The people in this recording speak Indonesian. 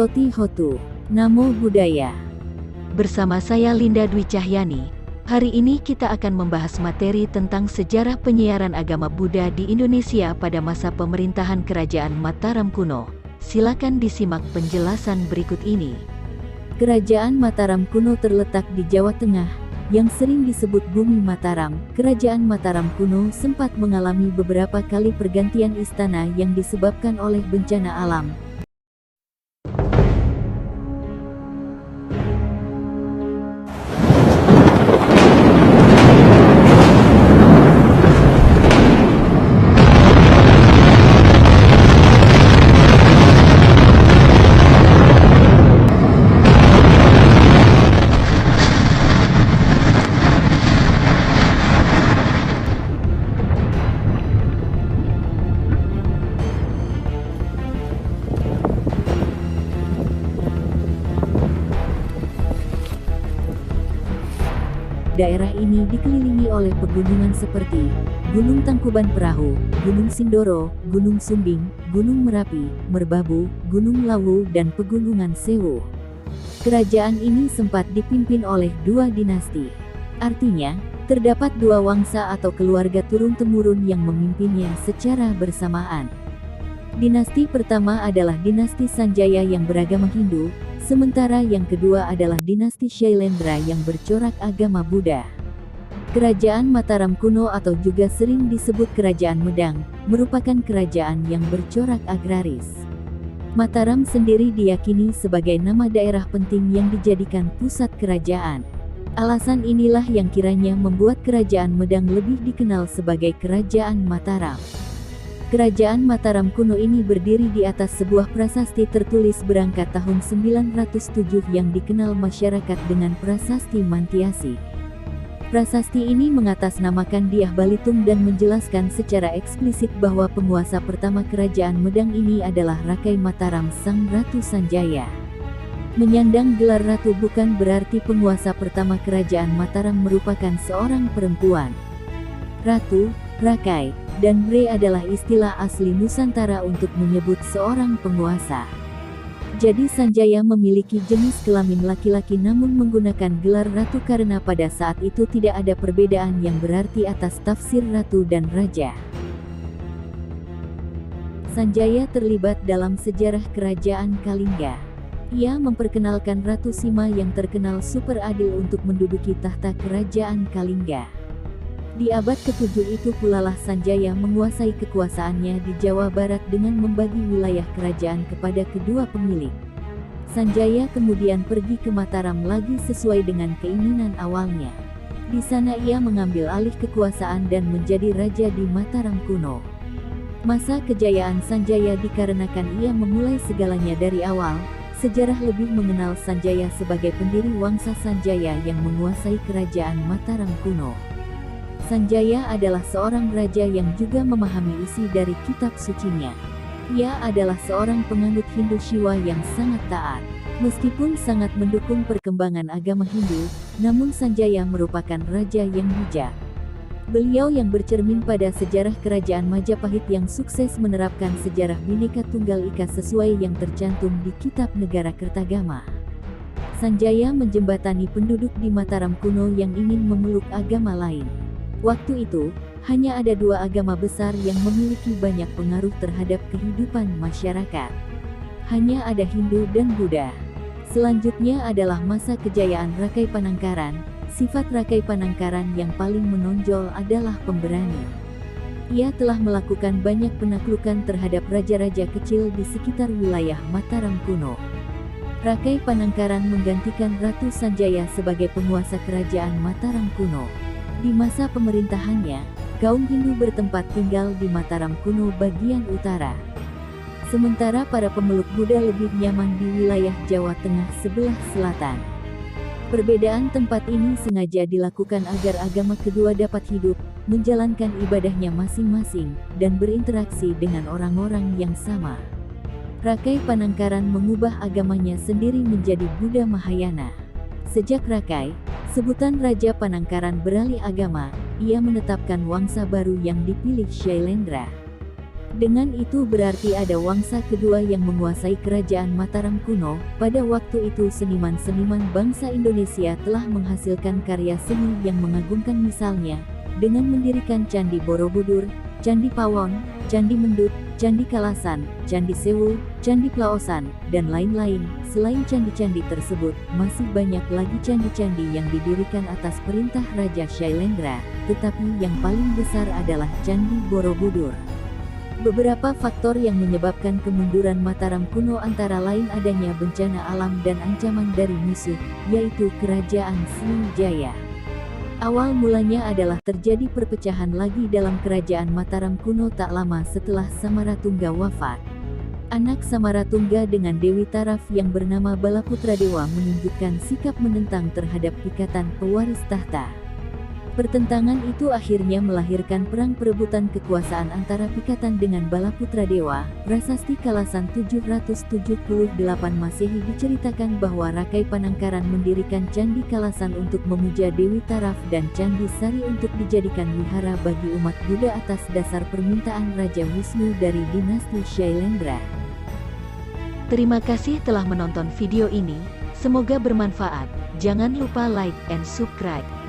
Soti Hotu, Namo Buddhaya. Bersama saya Linda Dwi Cahyani. Hari ini kita akan membahas materi tentang sejarah penyiaran agama Buddha di Indonesia pada masa pemerintahan Kerajaan Mataram kuno. Silakan disimak penjelasan berikut ini. Kerajaan Mataram kuno terletak di Jawa Tengah, yang sering disebut Bumi Mataram. Kerajaan Mataram kuno sempat mengalami beberapa kali pergantian istana yang disebabkan oleh bencana alam. Daerah ini dikelilingi oleh pegunungan seperti Gunung Tangkuban Perahu, Gunung Sindoro, Gunung Sumbing, Gunung Merapi, Merbabu, Gunung Lawu dan Pegunungan Sewu. Kerajaan ini sempat dipimpin oleh dua dinasti. Artinya, terdapat dua wangsa atau keluarga turun-temurun yang memimpinnya secara bersamaan. Dinasti pertama adalah dinasti Sanjaya yang beragama Hindu, sementara yang kedua adalah dinasti Shailendra yang bercorak agama Buddha. Kerajaan Mataram kuno atau juga sering disebut Kerajaan Medang, merupakan kerajaan yang bercorak agraris. Mataram sendiri diyakini sebagai nama daerah penting yang dijadikan pusat kerajaan. Alasan inilah yang kiranya membuat Kerajaan Medang lebih dikenal sebagai Kerajaan Mataram. Kerajaan Mataram kuno ini berdiri di atas sebuah prasasti tertulis berangkat tahun 907 yang dikenal masyarakat dengan Prasasti Mantiasi. Prasasti ini mengatasnamakan Dyah Balitung dan menjelaskan secara eksplisit bahwa penguasa pertama Kerajaan Medang ini adalah Rakai Mataram Sang Ratu Sanjaya. Menyandang gelar ratu bukan berarti penguasa pertama Kerajaan Mataram merupakan seorang perempuan. Ratu, Rakai, dan Bre adalah istilah asli Nusantara untuk menyebut seorang penguasa. Jadi Sanjaya memiliki jenis kelamin laki-laki namun menggunakan gelar ratu karena pada saat itu tidak ada perbedaan yang berarti atas tafsir ratu dan raja. Sanjaya terlibat dalam sejarah Kerajaan Kalingga. Ia memperkenalkan Ratu Sima yang terkenal super adil untuk menduduki tahta Kerajaan Kalingga. Di abad ke-7 itu pulalah Sanjaya menguasai kekuasaannya di Jawa Barat dengan membagi wilayah kerajaan kepada kedua pemilik. Sanjaya kemudian pergi ke Mataram lagi sesuai dengan keinginan awalnya. Di sana ia mengambil alih kekuasaan dan menjadi raja di Mataram kuno. Masa kejayaan Sanjaya dikarenakan ia memulai segalanya dari awal. Sejarah lebih mengenal Sanjaya sebagai pendiri Wangsa Sanjaya yang menguasai Kerajaan Mataram kuno. Sanjaya adalah seorang raja yang juga memahami isi dari kitab sucinya. Ia adalah seorang penganut Hindu Shiva yang sangat taat. Meskipun sangat mendukung perkembangan agama Hindu, namun Sanjaya merupakan raja yang bijak. Beliau yang bercermin pada sejarah Kerajaan Majapahit yang sukses menerapkan sejarah Bhinneka Tunggal Ika sesuai yang tercantum di Kitab Negara Kertagama. Sanjaya menjembatani penduduk di Mataram kuno yang ingin memeluk agama lain. Waktu itu, hanya ada dua agama besar yang memiliki banyak pengaruh terhadap kehidupan masyarakat. Hanya ada Hindu dan Buddha. Selanjutnya adalah masa kejayaan Rakai Panangkaran. Sifat Rakai Panangkaran yang paling menonjol adalah pemberani. Ia telah melakukan banyak penaklukan terhadap raja-raja kecil di sekitar wilayah Mataram kuno. Rakai Panangkaran menggantikan Ratu Sanjaya sebagai penguasa Kerajaan Mataram kuno. Di masa pemerintahannya, kaum Hindu bertempat tinggal di Mataram kuno bagian utara. Sementara para pemeluk Buddha lebih nyaman di wilayah Jawa Tengah sebelah selatan. Perbedaan tempat ini sengaja dilakukan agar agama kedua dapat hidup, menjalankan ibadahnya masing-masing, dan berinteraksi dengan orang-orang yang sama. Rakai Panangkaran mengubah agamanya sendiri menjadi Buddha Mahayana. Sejak Rakai, sebutan Raja Panangkaran beralih agama, ia menetapkan wangsa baru yang dipilih Shailendra. Dengan itu berarti ada Wangsa kedua yang menguasai kerajaan Mataram kuno. Pada waktu itu seniman-seniman bangsa Indonesia telah menghasilkan karya seni yang mengagumkan, misalnya dengan mendirikan Candi Borobudur, Candi Pawon, Candi Mendut, Candi Kalasan, Candi Sewu, Candi Plaosan, dan lain-lain. Selain candi-candi tersebut, masih banyak lagi candi-candi yang didirikan atas perintah Raja Shailendra, tetapi yang paling besar adalah Candi Borobudur. Beberapa faktor yang menyebabkan kemunduran Mataram kuno antara lain adanya bencana alam dan ancaman dari musuh, yaitu Kerajaan Sriwijaya. Awal mulanya adalah terjadi perpecahan lagi dalam Kerajaan Mataram kuno tak lama setelah Samaratungga wafat. Anak Samaratungga dengan Dewi Taraf yang bernama Balaputradewa menunjukkan sikap menentang terhadap ikatan pewaris tahta. Pertentangan itu akhirnya melahirkan perang perebutan kekuasaan antara Pikatan dengan Balaputradewa. Prasasti Kalasan 778 Masehi diceritakan bahwa Rakai Panangkaran mendirikan Candi Kalasan untuk memuja Dewi Taraf dan Candi Sari untuk dijadikan wihara bagi umat Buddha atas dasar permintaan Raja Wisnu dari dinasti Shailendra. Terima kasih telah menonton video ini, semoga bermanfaat. Jangan lupa like and subscribe.